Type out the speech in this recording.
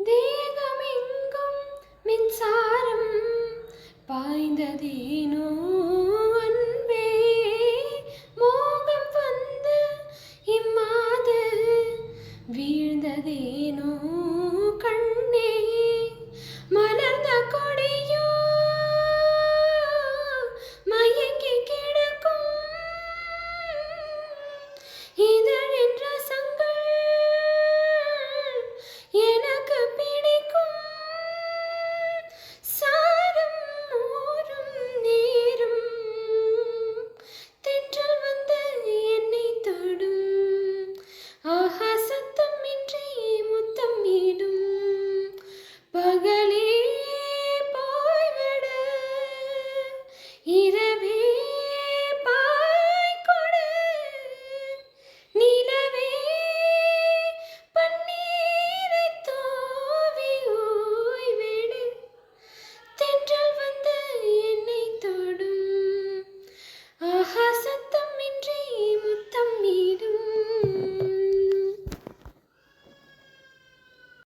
தேகமெங்கும் மின்சாரம் பாய்ந்ததேனோ அன்பே, மோகம் வந்து இம்மாது வீழ்ந்ததேனோ கண்ணே, மலர்ந்த கொடியோ மயங்கி கிடக்கும் இதழின் ரசங்கள் என